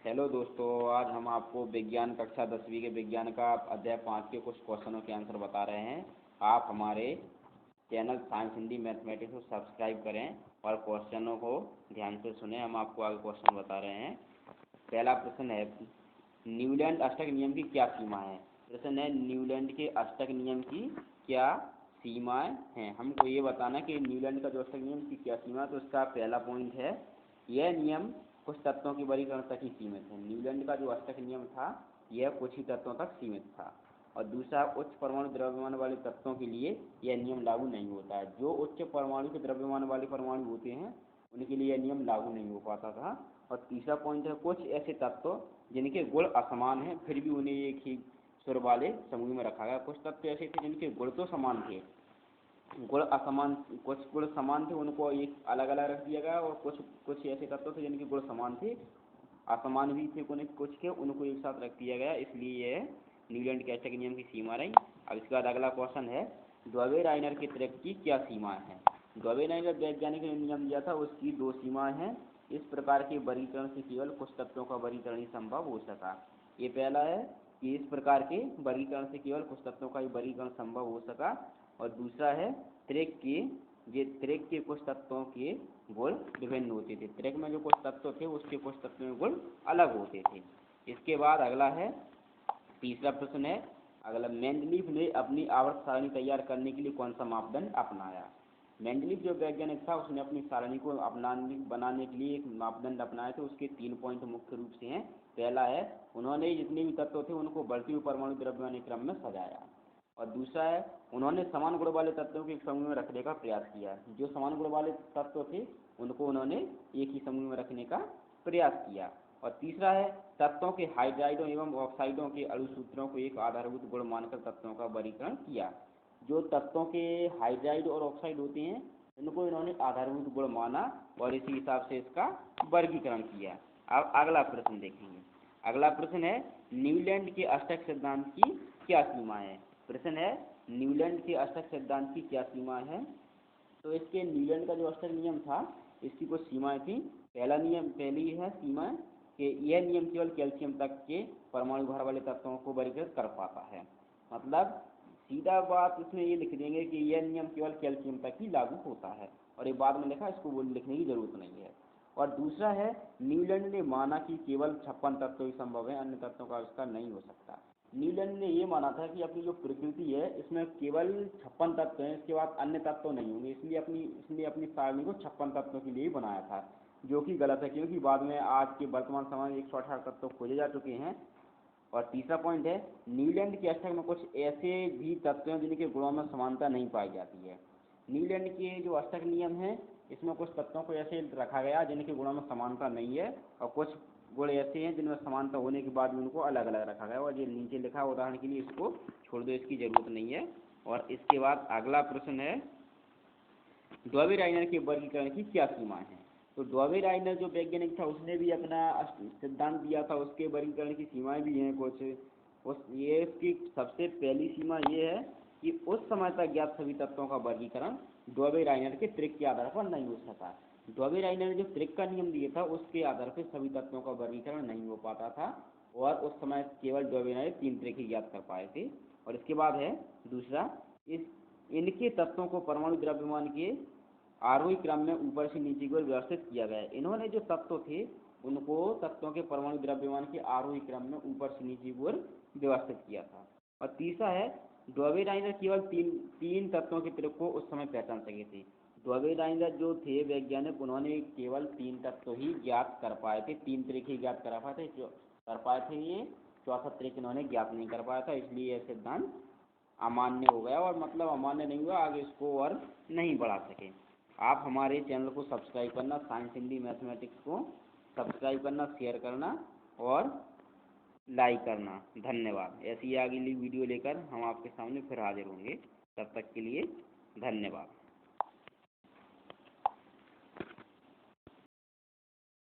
Hello दोस्तों, आज हम आपको विज्ञान कक्षा 10वीं के विज्ञान का अध्याय 5 के कुछ क्वेश्चनों के आंसर बता रहे हैं। आप हमारे चैनल साइंस हिंदी मैथमेटिक्स को सब्सक्राइब करें और क्वेश्चनों को ध्यान से सुनें। हम आपको आगे क्वेश्चन बता रहे हैं। पहला प्रश्न है, न्यूलैंड अष्टक नियम की क्या सीमा है। प्रश्न है, न्यूलैंड के अष्टक नियम की क्या सीमाएं हैं। हमको ये बताना कि न्यूलैंड का जो अष्टक नियम की क्या सीमा है। तो इसका पहला पॉइंट है, यह नियम कुछ तत्वों के वर्गीकरण तक ही सीमित है। न्यूलैंड का जो अष्टक नियम था यह कुछ ही तत्वों तक सीमित था। और दूसरा, उच्च परमाणु द्रव्यमान वाले तत्वों के लिए यह नियम लागू नहीं होता है। जो उच्च परमाणु के द्रव्यमान वाले परमाणु होते हैं उनके लिए यह नियम लागू नहीं हो पाता था। और तीसरा पॉइंट है, कुछ ऐसे तत्व जिनके गुण असमान हैं फिर भी उन्हें एक ही स्वर वाले समूह में रखा गया। कुछ तत्व ऐसे थे जिनके गुण तो समान थे, गुण असमान, कुछ गुण समान थे उनको एक अलग अलग रख दिया गया। और कुछ कुछ ऐसे तत्व थे जिनके गुण समान थे, असमान भी थे कुछ के, उनको एक साथ रख दिया गया। इसलिए यह न्यूलैंड के अष्टक नियम की सीमा रही। अब इसके बाद अगला क्वेश्चन है, द्रव्य-राइनर के त्रिक की क्या सीमाएं हैं। द्रव्य-राइनर वैज्ञानिक ने नियम दिया था, उसकी दो सीमाएं हैं। इस प्रकार के वर्गीकरण से केवल कुछ तत्वों का वर्गीकरण ही संभव हो सका। ये पहला है कि इस प्रकार के वर्गीकरण से केवल कुछ तत्वों का ही वर्गीकरण संभव हो सका। और दूसरा है, त्रिक के कुछ तत्वों के गुण विभिन्न होते थे। त्रिक में जो कुछ तत्व थे उसके कुछ तत्वों के गुण अलग होते थे। इसके बाद अगला है, तीसरा प्रश्न है, अगला, मेंडलीफ ने अपनी आवर्त सारणी तैयार करने के लिए कौन सा मापदंड अपनाया। मेंडलीफ जो वैज्ञानिक था उसने अपनी सारणी को बनाने के लिए एक मापदंड अपनाए थे। उसके 3 पॉइंट मुख्य रूप से हैं। पहला है, उन्होंने जितने भी तत्व थे उनको बढ़ते हुए परमाणु द्रव्यमान क्रम में सजाया। और दूसरा है, उन्होंने समान गुण वाले तत्वों को एक समूह में रखने का प्रयास किया। जो समान गुण वाले तत्व थे उनको उन्होंने एक ही समूह में रखने का प्रयास किया। और तीसरा है, तत्वों के हाइड्राइडों एवं ऑक्साइडों के अणु सूत्रों को एक आधारभूत गुण मानकर तत्वों का वर्गीकरण किया। जो तत्वों के हाइड्राइड और ऑक्साइड होते हैं इनको इन्होंने आधारभूत गुण माना और इसी हिसाब से इसका वर्गीकरण किया। अब अगला प्रश्न देखेंगे। अगला प्रश्न है, न्यूलैंड के अष्टक सिद्धांत की क्या सीमा है। प्रश्न है, न्यूलैंड के अष्टक सिद्धांत की क्या सीमा है। तो इसके न्यूलैंड का जो अष्टक नियम था इसकी कुछ सीमाएं थी। पहली है सीमा कि यह नियम केवल कैल्शियम तक के परमाणु भार वाले तत्वों को वर्गीकृत कर पाता है। मतलब सीधा बात इसमें ये लिख देंगे कि यह नियम केवल कैल्शियम तक ही लागू होता है, और ये बाद में लिखा, इसको वो लिखने की जरूरत नहीं है। और दूसरा है, न्यूलैंड ने माना कि केवल 56 तत्व ही संभव है, अन्य तत्वों का आविष्कार नहीं हो सकता। न्यूलैंड ने ये माना था कि अपनी जो प्रकृति है इसमें केवल 56 तत्व हैं, इसके बाद अन्य तत्व नहीं होंगे। इसलिए अपनी सारणी को 56 तत्वों के लिए ही बनाया था, जो कि गलत है, क्योंकि बाद में आज के वर्तमान समय में 118 तत्व खोजे जा चुके हैं। और तीसरा पॉइंट है, न्यूलैंड के अष्टक में कुछ ऐसे भी तत्व हैं जिनके गुणों में समानता नहीं पाई जाती है। न्यूलैंड के जो अष्टक नियम है इसमें कुछ तत्वों को ऐसे रखा गया जिनके गुणों में समानता नहीं है, और कुछ गुण ऐसे हैं जिनमें समानता होने के बाद भी उनको अलग अलग रखा गया। और ये नीचे लिखा, उदाहरण के लिए इसको छोड़ दो, इसकी जरूरत नहीं है। और इसके बाद अगला प्रश्न है, द्रव्य-राइनर के वर्गीकरण की क्या सीमाएं हैं। तो द्रव्य-राइनर जो वैज्ञानिक था उसने भी अपना सिद्धांत दिया था, उसके वर्गीकरण की सीमाएं भी हैं कुछ। इसकी सबसे पहली सीमा ये है कि उस समय तक ज्ञात सभी तत्वों का वर्गीकरण द्रव्य-राइनर के त्रिक के आधार पर नहीं हो सका। द्रव्य-राइनर ने जो त्रिक का नियम दिया था उसके आधार पर सभी तत्वों का वर्गीकरण नहीं हो पाता था, और उस समय केवल द्रव्य-राइनर 3 त्रिक ही ज्ञात कर पाए थे। और इसके बाद है दूसरा, इनके तत्वों को परमाणु द्रव्यमान के आरोही क्रम में ऊपर से नीचे की ओर व्यवस्थित किया गया है। इन्होंने जो तत्व थे उनको तत्वों के परमाणु द्रव्यमान के आरोही क्रम में ऊपर से नीचे की ओर व्यवस्थित किया था। और तीसरा है, द्रव्य-राइनर केवल तीन तत्वों के त्रिक को उस समय पहचान सके थे। द्रव्य-राइनर जो थे वैज्ञानिक, उन्होंने केवल 3 तत्व ही ज्ञात कर पाए थे, 3 त्रिक ही ज्ञात कर पाए थे। ये चौथा त्रिक इन्होंने ज्ञात नहीं कर पाया था, इसलिए यह सिद्धांत अमान्य हो गया। और मतलब अमान्य नहीं हुआ, आगे इसको और नहीं बढ़ा सके। आप हमारे चैनल को सब्सक्राइब करना, साइंस हिंदी मैथमेटिक्स को सब्सक्राइब करना, शेयर करना और लाइक करना। धन्यवाद। ऐसी अगली वीडियो लेकर हम आपके सामने फिर हाजिर होंगे। तब तक के लिए धन्यवाद।